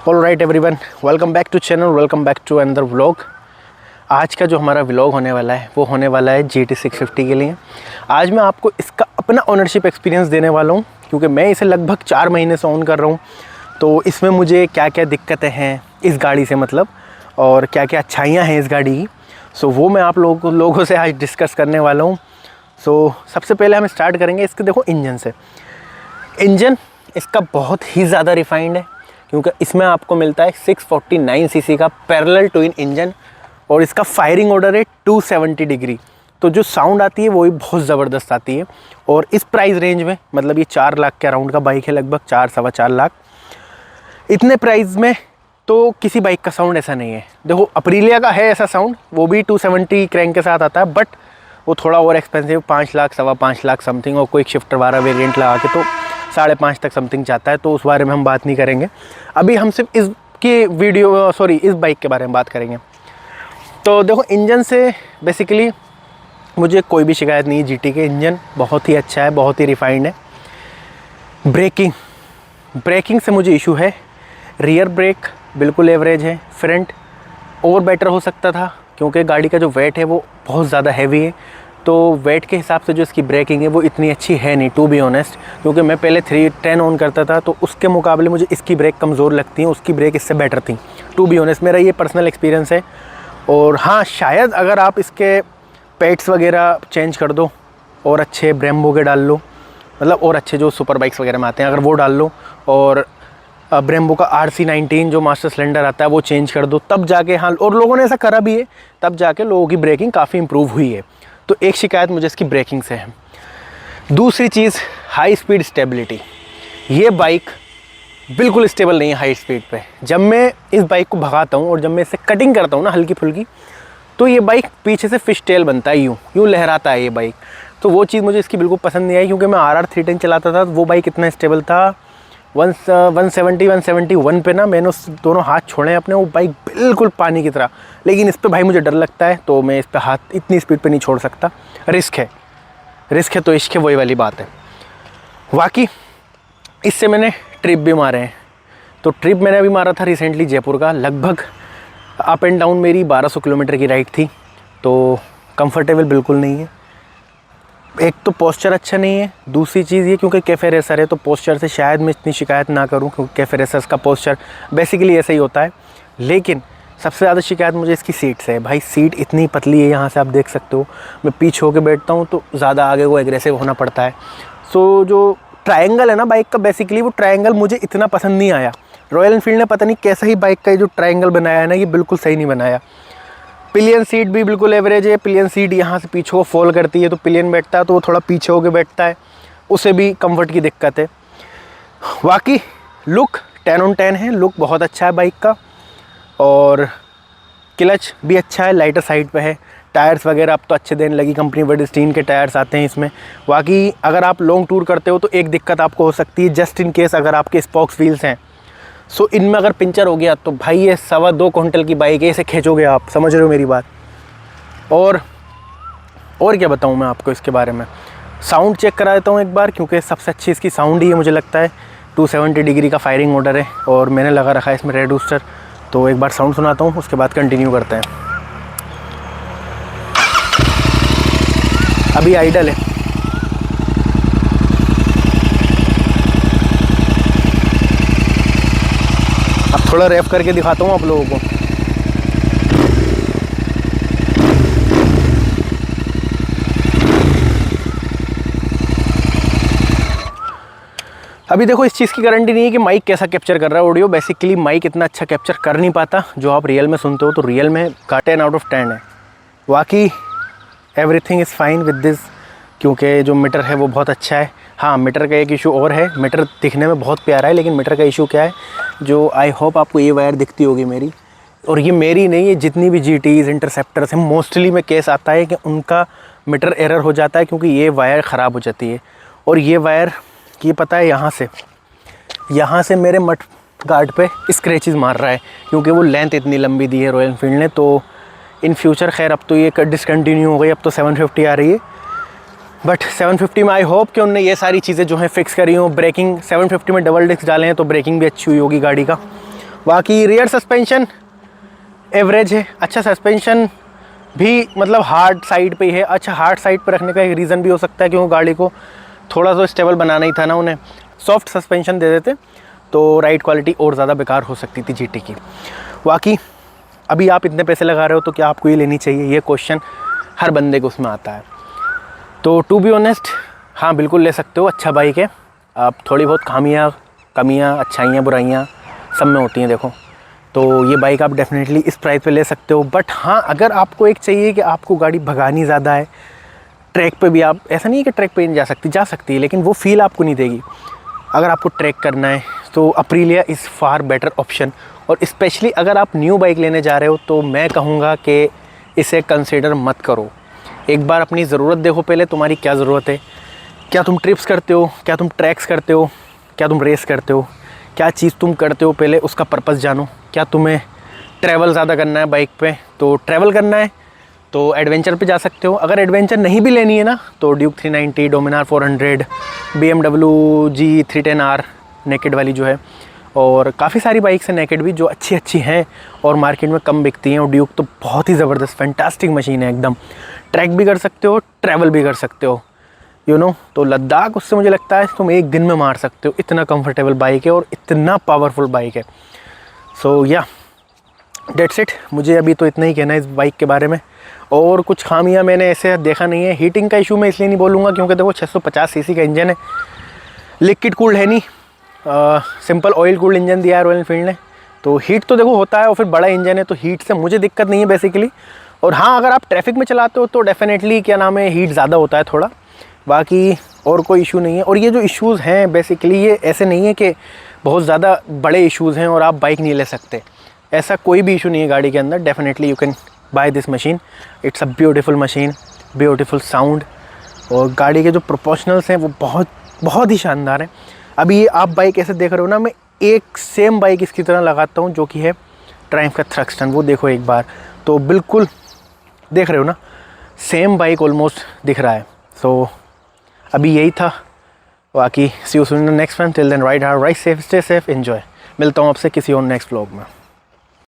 All right everyone, welcome back to channel, welcome back to another vlog. आज का जो हमारा व्लॉग होने वाला है वो होने वाला है GT 650 के लिए। आज मैं आपको इसका अपना ओनरशिप एक्सपीरियंस देने वाला हूँ, क्योंकि मैं इसे लगभग 4 महीने से ऑन कर रहा हूँ। तो इसमें मुझे क्या क्या दिक्कतें हैं इस गाड़ी से, मतलब और क्या क्या अच्छाइयाँ हैं इस गाड़ी की, सो वो मैं आप लोगों से आज डिस्कस करने वाला हूँ। सो सबसे पहले हम स्टार्ट करेंगे इसके देखो इंजन से। इंजन इसका बहुत ही ज़्यादा रिफाइंड है, क्योंकि इसमें आपको मिलता है 649 सीसी का पैरेलल ट्विन इंजन और इसका फायरिंग ऑर्डर है 270 डिग्री। तो जो साउंड आती है वो भी बहुत ज़बरदस्त आती है। और इस प्राइस रेंज में, मतलब ये 4 लाख के अराउंड का बाइक है, लगभग 4-4.25 लाख, इतने प्राइस में तो किसी बाइक का साउंड ऐसा नहीं है। देखो अप्रीलिया का है ऐसा साउंड, वो भी 270 क्रैंक के साथ आता है, बट वो थोड़ा और एक्सपेंसिव, 5 लाख 5.25 लाख समथिंग, और कोई शिफ्टर 12 वेरिएंट लगा के तो 5.5 तक समथिंग जाता है। तो उस बारे में हम बात नहीं करेंगे, अभी हम सिर्फ इस बाइक के बारे में बात करेंगे। तो देखो इंजन से बेसिकली मुझे कोई भी शिकायत नहीं है। GT के इंजन बहुत ही अच्छा है, बहुत ही रिफाइंड है। ब्रेकिंग से मुझे इशू है। रियर ब्रेक बिल्कुल एवरेज है, फ्रंट और बेटर हो सकता था, क्योंकि गाड़ी का जो वेट है वो बहुत ज़्यादा हैवी है। तो वेट के हिसाब से जो इसकी ब्रेकिंग है वो इतनी अच्छी है नहीं, टू बी ऑनेस्ट। क्योंकि मैं पहले 310 ऑन करता था, तो उसके मुकाबले मुझे इसकी ब्रेक कमज़ोर लगती है, उसकी ब्रेक इससे बेटर थी, टू बी ऑनेस्ट। मेरा ये पर्सनल एक्सपीरियंस है। और हाँ, शायद अगर आप इसके पैड्स वगैरह चेंज कर दो और अच्छे ब्रेम्बो के डाल लो, मतलब और अच्छे जो सुपर बाइक्स वगैरह में आते हैं, अगर वो डाल लो और ब्रेम्बो का RC19 जो मास्टर सिलेंडर आता है वो चेंज कर दो, तब जाके, हाँ, और लोगों ने ऐसा करा भी है, तब जाके लोगों की ब्रेकिंग काफ़ी इंप्रूव हुई है। तो एक शिकायत मुझे इसकी ब्रेकिंग से है। दूसरी चीज़, हाई स्पीड स्टेबिलिटी। ये बाइक बिल्कुल स्टेबल नहीं है हाई स्पीड पे। जब मैं इस बाइक को भगाता हूँ और जब मैं इसे कटिंग करता हूँ ना हल्की फुल्की, तो ये बाइक पीछे से फिश टेल बनता है, यूँ लहराता है ये बाइक। तो वो चीज़ मुझे इसकी बिल्कुल पसंद नहीं आई, क्योंकि मैं RR 310 चलाता था, वो बाइक इतना स्टेबल था। 171 पे ना मैंने उस दोनों हाथ छोड़े अपने, वो बाइक बिल्कुल पानी की तरह। लेकिन इस पे भाई मुझे डर लगता है, तो मैं इस पे हाथ इतनी स्पीड पे नहीं छोड़ सकता। रिस्क है तो इश्क है, वही वाली बात है। बाकी इससे मैंने ट्रिप भी मारे हैं। तो ट्रिप मैंने अभी मारा था रिसेंटली जयपुर का, लगभग अप एंड डाउन मेरी 1200 किलोमीटर की राइड थी। तो कंफर्टेबल बिल्कुल नहीं है। एक तो पोस्चर अच्छा नहीं है, दूसरी चीज़ ये क्योंकि कैफ़े रेसर है, तो पोस्चर से शायद मैं इतनी शिकायत ना करूं, क्योंकि कैफ़े रेसर्स का पोस्चर बेसिकली ऐसा ही होता है। लेकिन सबसे ज़्यादा शिकायत मुझे इसकी सीट से है। भाई सीट इतनी पतली है, यहाँ से आप देख सकते हो, मैं पीछे होकर बैठता हूँ तो ज़्यादा आगे को एग्रेसिव होना पड़ता है। सो जो ट्रायंगल है ना बाइक का, बेसिकली वो ट्रायंगल मुझे इतना पसंद नहीं आया। रॉयल एनफील्ड ने पता नहीं कैसा ही बाइक का जो ट्रायंगल बनाया है ना, ये बिल्कुल सही नहीं बनाया। पिलियन सीट भी बिल्कुल एवरेज है। पिलियन सीट यहाँ से पीछे को फॉल करती है, तो पिलियन बैठता है तो वो थोड़ा पीछे होके बैठता है, उसे भी कंफर्ट की दिक्कत है। बाकी लुक 10 on 10 है, लुक बहुत अच्छा है बाइक का। और क्लच भी अच्छा है, लाइटर साइड पे है। टायर्स वगैरह अब तो अच्छे देने लगी कंपनी, वर्डस्टीन के टायर्स आते हैं इसमें। बाकी अगर आप लॉन्ग टूर करते हो तो एक दिक्कत आपको हो सकती है, जस्ट इन केस अगर आपके स्पोक्स व्हील्स हैं, सो इनमें अगर पंचर हो गया तो भाई ये 2.25 क्विंटल की बाइक है, इसे खींचोगे आप, समझ रहे हो मेरी बात। और क्या बताऊं मैं आपको इसके बारे में। साउंड चेक करा देता हूं एक बार, क्योंकि सबसे अच्छी इसकी साउंड ही है मुझे लगता है। 270 डिग्री का फायरिंग ऑर्डर है और मैंने लगा रखा है इसमें रेड बूस्टर। तो एक बार साउंड सुनाता हूँ, उसके बाद कंटिन्यू करते हैं। अभी आइडल है। अब थोड़ा रैप करके दिखाता हूँ आप लोगों को। अभी देखो इस चीज़ की गारंटी नहीं है कि माइक कैसा कैप्चर कर रहा है ऑडियो। बेसिकली माइक इतना अच्छा कैप्चर कर नहीं पाता जो आप रियल में सुनते हो, तो रियल में का 10 out of 10 है। बाकी everything is fine with this, क्योंकि जो मीटर है वो बहुत अच्छा है। हाँ, मीटर का एक इशू और है, मीटर दिखने में बहुत प्यारा है, लेकिन मीटर का इशू क्या है, जो आई होप आपको ये वायर दिखती होगी मेरी, और ये मेरी नहीं है, जितनी भी GTs इंटरसेप्टर्स हैं, मोस्टली में केस आता है कि उनका मीटर एरर हो जाता है, क्योंकि ये वायर ख़राब हो जाती है। और ये वायर की पता है यहाँ से मेरे मड गार्ड पे स्क्रैचेस मार रहा है, क्योंकि वो लेंथ इतनी लंबी दी है रॉयल एनफील्ड ने। तो इन फ्यूचर खैर अब तो ये डिसकंटिन्यू हो गई, अब तो 750 आ रही है, बट 750 में आई होप कि उन्होंने ये सारी चीज़ें जो हैं फिक्स करी हों। ब्रेकिंग 750 में डबल डिस्क डाले हैं, तो ब्रेकिंग भी अच्छी हुई होगी गाड़ी का। बाकी रियर सस्पेंशन एवरेज है, अच्छा सस्पेंशन भी मतलब हार्ड साइड पे ही है। अच्छा हार्ड साइड पे रखने का एक रीज़न भी हो सकता है क्योंकि गाड़ी को थोड़ा सा स्टेबल बनाना ही था ना उन्हें, सॉफ्ट सस्पेंशन दे देते तो राइड क्वालिटी और ज़्यादा बेकार हो सकती थी GT की। बाकी अभी आप इतने पैसे लगा रहे हो तो क्या आपको ये लेनी चाहिए, ये क्वेश्चन हर बंदे को उसमें आता है। तो टू बी ऑनेस्ट हाँ बिल्कुल ले सकते हो, अच्छा बाइक है। आप थोड़ी बहुत खामियाँ कमियाँ अच्छाइयाँ बुराइयाँ सब में होती हैं देखो, तो ये बाइक आप डेफिनेटली इस प्राइस पे ले सकते हो। बट हाँ अगर आपको एक चाहिए कि आपको गाड़ी भगानी ज़्यादा है, ट्रैक पे भी आप, ऐसा नहीं है कि ट्रैक पे नहीं जा सकती है, लेकिन वो फील आपको नहीं देगी। अगर आपको ट्रैक करना है तो अप्रीलिया इज़ फार बेटर ऑप्शन। और स्पेशली अगर आप न्यू बाइक लेने जा रहे हो तो मैं कहूँगा कि इसे कंसिडर मत करो। एक बार अपनी ज़रूरत देखो पहले, तुम्हारी क्या ज़रूरत है, क्या तुम ट्रिप्स करते हो, क्या तुम ट्रैक्स करते हो, क्या तुम रेस करते हो, क्या चीज़ तुम करते हो, पहले उसका पर्पस जानो। क्या तुम्हें ट्रैवल ज़्यादा करना है बाइक पे, तो ट्रैवल करना है तो एडवेंचर पे जा सकते हो। अगर एडवेंचर नहीं भी लेनी है ना तो Duke 390, Dominar 400, BMW G310R naked वाली जो है, और काफ़ी सारी बाइक्स हैं नेकेड भी जो अच्छी हैं और मार्केट में कम बिकती हैं। और ड्यूक तो बहुत ही ज़बरदस्त फैंटास्टिक मशीन है एकदम, ट्रैक भी कर सकते हो, ट्रैवल भी कर सकते हो तो लद्दाख उससे मुझे लगता है तुम एक दिन में मार सकते हो, इतना कंफर्टेबल बाइक है और इतना पावरफुल बाइक है। सो या डेट्स इट, मुझे अभी तो इतना ही कहना है इस बाइक के बारे में। और कुछ खामियां मैंने ऐसे देखा नहीं है। हीटिंग का इशू मैं इसलिए नहीं बोलूँगा क्योंकि देखो 650 सीसी का इंजन है, लिक्विड कूल्ड है नहीं, सिंपल ऑयल कूल्ड इंजन दिया है रॉयल एनफील्ड ने, तो हीट तो देखो होता है। और फिर बड़ा इंजन है तो हीट से मुझे दिक्कत नहीं है बेसिकली। और हाँ अगर आप ट्रैफिक में चलाते हो तो डेफिनेटली क्या नाम है हीट ज़्यादा होता है थोड़ा, बाकी और कोई इशू नहीं है। और ये जो इश्यूज़ हैं बेसिकली ये ऐसे नहीं है कि बहुत ज़्यादा बड़े इश्यूज़ हैं और आप बाइक नहीं ले सकते, ऐसा कोई भी इशू नहीं है गाड़ी के अंदर। Definitely you can by this machine, it's a beautiful machine, beautiful sound, और गाड़ी के जो प्रोपोर्शनल्स हैं वो बहुत ही शानदार हैं। अभी ये आप बाइक ऐसे देख रहे हो ना, मैं एक सेम बाइक इसकी तरह लगाता हूँ जो कि है ट्रायम्फ का थ्रक्स्टन, वो देखो एक बार, तो बिल्कुल देख रहे हो ना, सेम बाइक ऑलमोस्ट दिख रहा है। सो अभी यही था, बाकी see you soon in the next one, till then ride hard, ride safe, stay safe, enjoy. मिलता हूँ आपसे किसी और नेक्स्ट व्लॉग में।